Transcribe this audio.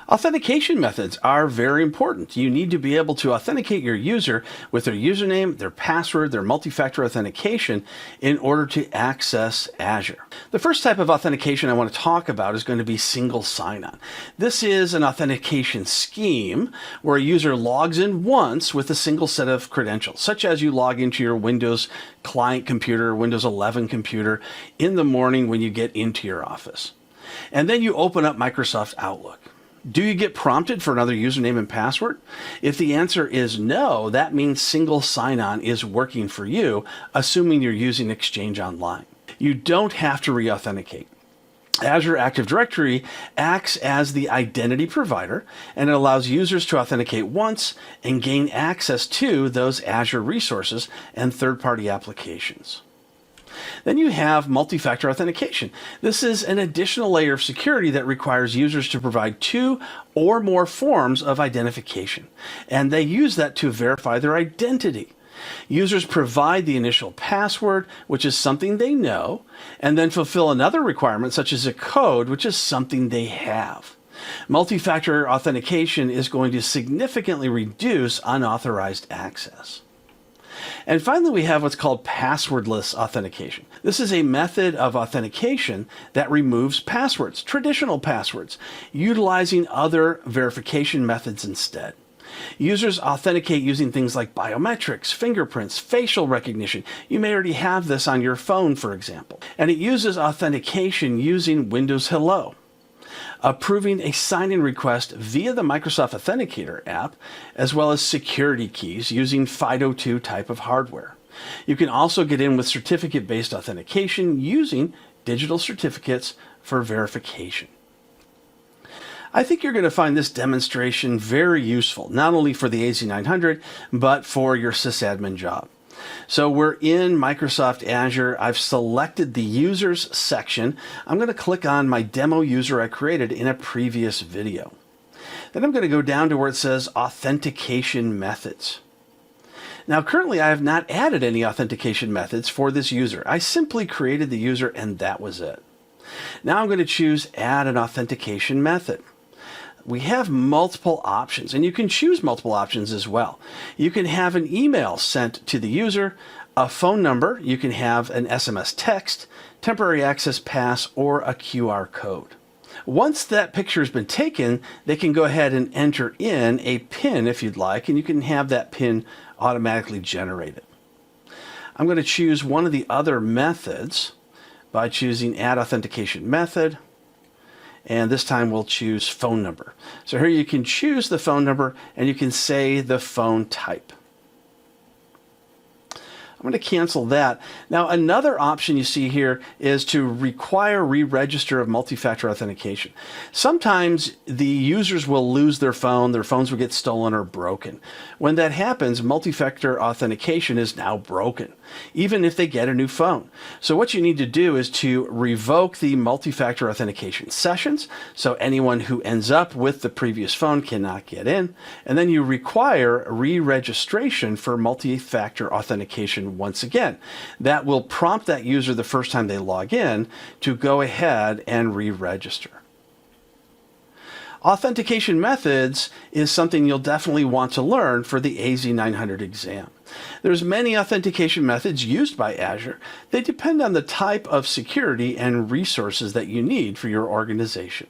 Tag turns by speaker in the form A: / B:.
A: Authentication methods are very important. You need to be able to authenticate your user with their username, their password, their multi-factor authentication in order to access Azure. The first type of authentication I want to talk about is going to be single sign-on. This is an authentication scheme where a user logs in once with a single set of credentials, such as you log into your Windows client computer, Windows 11 computer in the morning when you get into your office. And then you open up Microsoft Outlook. Do you get prompted for another username and password? If the answer is no, that means single sign-on is working for you, assuming you're using Exchange Online. You don't have to re-authenticate. Azure Active Directory acts as the identity provider, and it allows users to authenticate once and gain access to those Azure resources and third-party applications. Then you have multi-factor authentication. This is an additional layer of security that requires users to provide 2 or more forms of identification, and they use that to verify their identity. Users provide the initial password, which is something they know, and then fulfill another requirement, such as a code, which is something they have. Multi-factor authentication is going to significantly reduce unauthorized access. And finally, we have what's called passwordless authentication. This is a method of authentication that removes passwords, traditional passwords, utilizing other verification methods instead. Users authenticate using things like biometrics, fingerprints, facial recognition. You may already have this on your phone, for example. And it uses authentication using Windows Hello, approving a sign-in request via the Microsoft Authenticator app, as well as security keys using FIDO2 type of hardware. You can also get in with certificate-based authentication using digital certificates for verification. I think you're going to find this demonstration very useful, not only for the AZ900, but for your sysadmin job. So we're in Microsoft Azure. I've selected the users section. I'm going to click on my demo user I created in a previous video. Then I'm going to go down to where it says authentication methods. Now currently I have not added any authentication methods for this user. I simply created the user and that was it. Now I'm going to choose add an authentication method. We have multiple options, and you can choose multiple options as well. You can have an email sent to the user, a phone number, you can have an SMS text, temporary access pass, or a QR code. Once that picture has been taken, they can go ahead and enter in a PIN if you'd like, and you can have that PIN automatically generated. I'm going to choose one of the other methods by choosing add authentication method. And this time we'll choose phone number. So here you can choose the phone number and you can say the phone type. I'm going to cancel that. Now another option you see here is to require re-register of multi-factor authentication. Sometimes the users will lose their phones will get stolen or broken. When that happens, multi-factor authentication is now broken, even if they get a new phone. So what you need to do is to revoke the multi-factor authentication sessions, so anyone who ends up with the previous phone cannot get in, and then you require re-registration for multi-factor authentication once again. That will prompt that user the first time they log in to go ahead and re-register. Authentication methods is something you'll definitely want to learn for the AZ900 exam. There's many authentication methods used by Azure. They depend on the type of security and resources that you need for your organization.